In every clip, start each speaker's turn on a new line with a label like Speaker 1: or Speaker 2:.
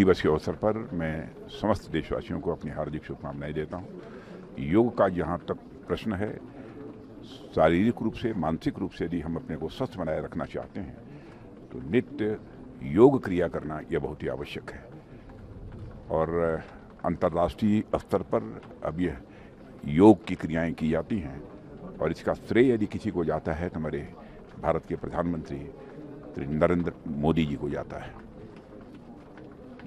Speaker 1: दिवस के अवसर पर मैं समस्त देशवासियों को अपनी हार्दिक शुभकामनाएं देता हूं। योग का जहां तक प्रश्न है, शारीरिक रूप से, मानसिक रूप से यदि हम अपने को स्वस्थ बनाए रखना चाहते हैं तो नित्य योग क्रिया करना यह बहुत ही आवश्यक है। और अंतर्राष्ट्रीय स्तर पर अब यह योग की क्रियाएं की जाती हैं और इसका श्रेय यदि किसी को जाता है तो हमारे भारत के प्रधानमंत्री श्री नरेंद्र मोदी जी को जाता है,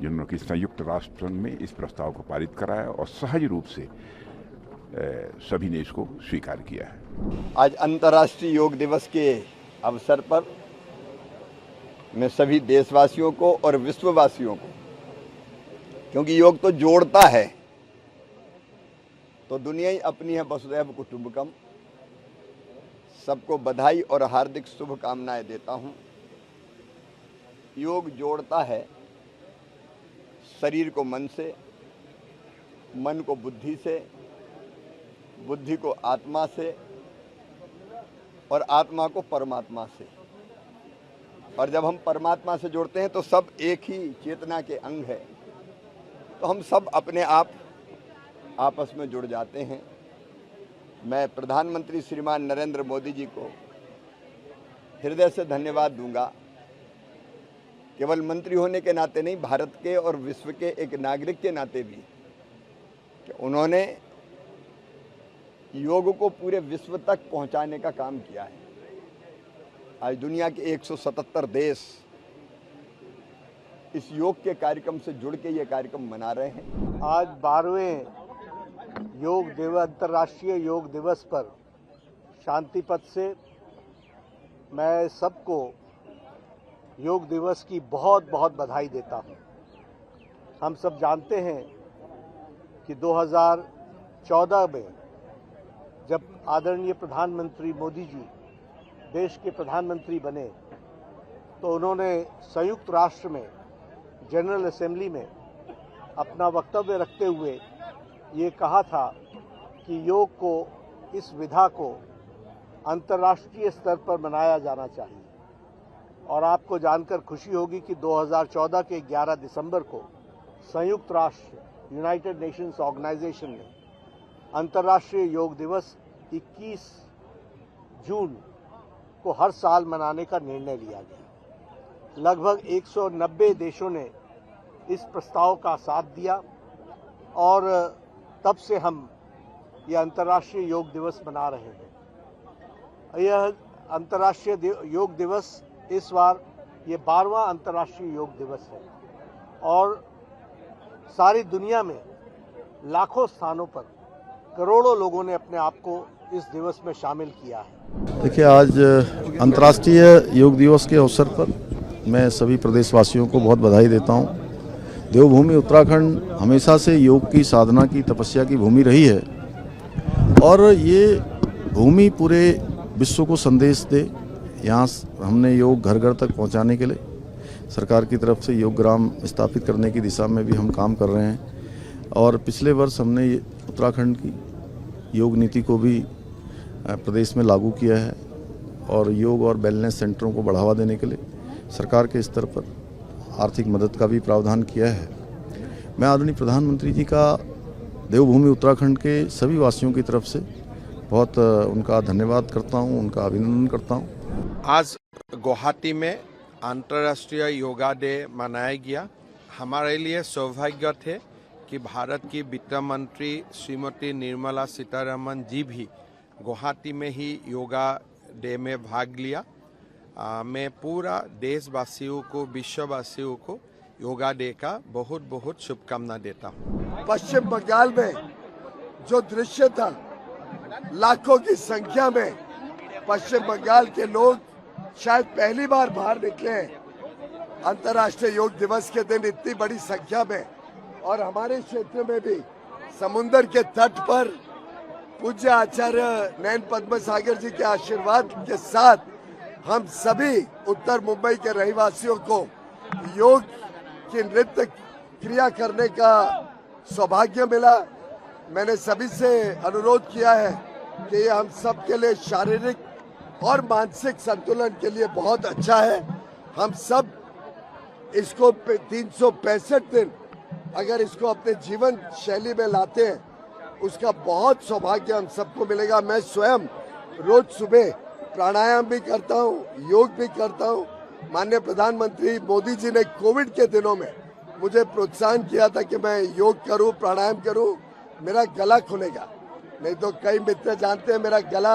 Speaker 1: जिन्होंने कि संयुक्त राष्ट्र संघ में इस प्रस्ताव को पारित कराया और सहज रूप से सभी ने इसको स्वीकार किया है।
Speaker 2: आज अंतर्राष्ट्रीय योग दिवस के अवसर पर मैं सभी देशवासियों को और विश्ववासियों को, क्योंकि योग तो जोड़ता है, तो दुनिया ही अपनी है, वसुधैव कुटुंबकम, सबको बधाई और हार्दिक शुभकामनाएं देता हूं। योग जोड़ता है शरीर को मन से, मन को बुद्धि से, बुद्धि को आत्मा से और आत्मा को परमात्मा से। और जब हम परमात्मा से जोड़ते हैं तो सब एक ही चेतना के अंग है, तो हम सब अपने आप आपस में जुड़ जाते हैं। मैं प्रधानमंत्री श्रीमान नरेंद्र मोदी जी को हृदय से धन्यवाद दूंगा, केवल मंत्री होने के नाते नहीं, भारत के और विश्व के एक नागरिक के नाते भी, कि उन्होंने योग को पूरे विश्व तक पहुंचाने का काम किया है। आज दुनिया के 177 देश इस योग के कार्यक्रम से जुड़ के ये कार्यक्रम मना रहे हैं।
Speaker 3: आज 12वें योग दिवस, अंतर्राष्ट्रीय योग दिवस पर शांति पथ से मैं सबको योग दिवस की बहुत बहुत बधाई देता हूं। हम सब जानते हैं कि 2014 में जब आदरणीय प्रधानमंत्री मोदी जी देश के प्रधानमंत्री बने तो उन्होंने संयुक्त राष्ट्र में जनरल असेंबली में अपना वक्तव्य रखते हुए ये कहा था कि योग को, इस विधा को अंतर्राष्ट्रीय स्तर पर मनाया जाना चाहिए। और आपको जानकर खुशी होगी कि 2014 के 11 दिसंबर को संयुक्त राष्ट्र यूनाइटेड नेशंस ऑर्गेनाइजेशन ने अंतर्राष्ट्रीय योग दिवस 21 जून को हर साल मनाने का निर्णय लिया गया। लगभग 190 देशों ने इस प्रस्ताव का साथ दिया और तब से हम यह अंतर्राष्ट्रीय योग दिवस मना रहे हैं। यह अंतर्राष्ट्रीय योग दिवस इस बार ये 12वां अंतर्राष्ट्रीय योग दिवस है और सारी दुनिया में लाखों स्थानों पर करोड़ों लोगों ने अपने आप को इस दिवस में शामिल किया है।
Speaker 4: देखिए, आज अंतर्राष्ट्रीय योग दिवस के अवसर पर मैं सभी प्रदेशवासियों को बहुत बधाई देता हूं। देवभूमि उत्तराखंड हमेशा से योग की साधना की, तपस्या की भूमि रही है और ये भूमि पूरे विश्व को संदेश दे, यहाँ हमने योग घर घर तक पहुँचाने के लिए सरकार की तरफ से योग ग्राम स्थापित करने की दिशा में भी हम काम कर रहे हैं। और पिछले वर्ष हमने उत्तराखंड की योग नीति को भी प्रदेश में लागू किया है और योग और वेलनेस सेंटरों को बढ़ावा देने के लिए सरकार के स्तर पर आर्थिक मदद का भी प्रावधान किया है। मैं आदरणीय प्रधानमंत्री जी का देवभूमि उत्तराखंड के सभी वासियों की तरफ से बहुत उनका धन्यवाद करता हूं, उनका अभिनंदन करता हूं।
Speaker 5: आज गुवाहाटी में अंतर्राष्ट्रीय योगा डे मनाया गया। हमारे लिए सौभाग्य थे कि भारत की वित्त मंत्री श्रीमती निर्मला सीतारमण जी भी गुवाहाटी में ही योगा डे में भाग लिया। मैं पूरा देशवासियों को, विश्ववासियों को योगा डे का बहुत बहुत शुभकामना देता हूँ।
Speaker 6: पश्चिम बंगाल में जो दृश्य था, लाखों की संख्या में पश्चिम बंगाल के लोग शायद पहली बार बाहर निकले अंतर्राष्ट्रीय योग दिवस के दिन इतनी बड़ी संख्या में। और हमारे क्षेत्र में भी समुद्र के तट पर पूज्य आचार्य नयन पद्म सागर जी के आशीर्वाद के साथ हम सभी उत्तर मुंबई के रहवासियों को योग की नृत्य क्रिया करने का सौभाग्य मिला। मैंने सभी से अनुरोध किया है कि ये हम सब के लिए शारीरिक और मानसिक संतुलन के लिए बहुत अच्छा है। हम सब इसको 365 दिन अगर इसको अपने जीवन शैली में लाते हैं, उसका बहुत सौभाग्य हम सबको मिलेगा। मैं स्वयं रोज सुबह प्राणायाम भी करता हूँ, योग भी करता हूँ। माननीय प्रधानमंत्री मोदी जी ने कोविड के दिनों में मुझे प्रोत्साहन किया था कि मैं योग करूँ, प्राणायाम करूँ, मेरा गला खुलेगा। नहीं तो कई मित्र जानते हैं मेरा गला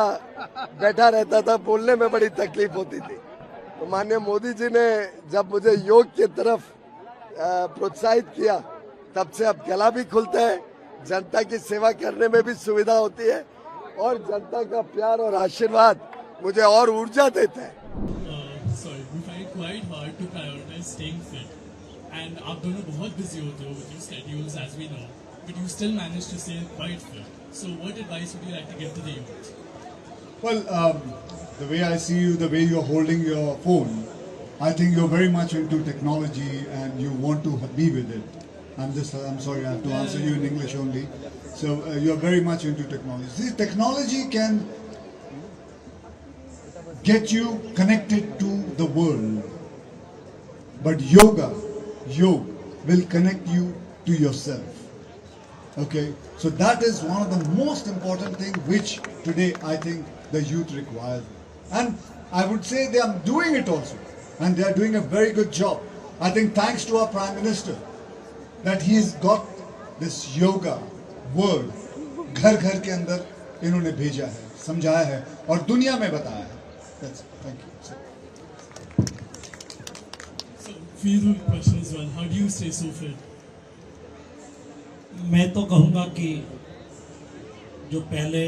Speaker 6: बैठा रहता था, बोलने में बड़ी तकलीफ होती थी। तो माननीय मोदी जी ने जब मुझे योग की तरफ प्रोत्साहित किया, तब से अब गला भी खुलता है, जनता की सेवा करने में भी सुविधा होती है और जनता का प्यार और आशीर्वाद मुझे और ऊर्जा देता है।
Speaker 7: And आप दोनों बहुत busy होते हो with your schedules as we know, but you still manage to stay quite fit. So what advice would you like to give to the youth?
Speaker 8: Well, the way I see you, the way you're holding your phone, I think you're very much into technology and you want to be with it. I'm sorry, I have to answer you in English only. So you're very much into technology. See, technology can get you connected to the world, but yoga will connect you to yourself. Okay, so that is one of the most important things which today I think the youth requires, and I would say they are doing it also, and they are doing a very good job. I think thanks to our Prime Minister that he's got this yoga word घर घर के अंदर इन्होंने भेजा है, समझाया है और दुनिया में बताया है. That's it. Thank you.
Speaker 7: So, few questions as well. How do you stay so fit?
Speaker 9: मैं तो कहूँगा कि जो पहले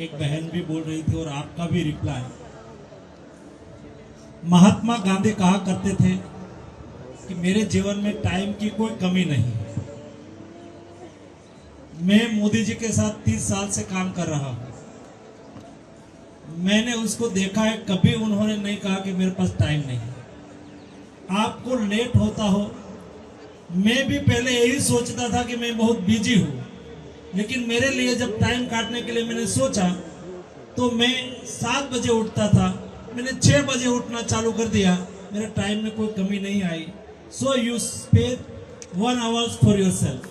Speaker 9: एक बहन भी बोल रही थी और आपका भी रिप्लाई, महात्मा गांधी कहा करते थे कि मेरे जीवन में टाइम की कोई कमी नहीं। मैं मोदी जी के साथ 30 साल से काम कर रहा हूँ। मैंने उसको देखा है, कभी उन्होंने नहीं कहा कि मेरे पास टाइम नहीं है। आपको लेट होता हो, मैं भी पहले यही सोचता था कि मैं बहुत बिजी हूँ, लेकिन मेरे लिए जब टाइम काटने के लिए मैंने सोचा तो मैं 7 बजे उठता था, मैंने 6 बजे उठना चालू कर दिया, मेरे टाइम में कोई कमी नहीं आई। So you spare 1 hour for yourself.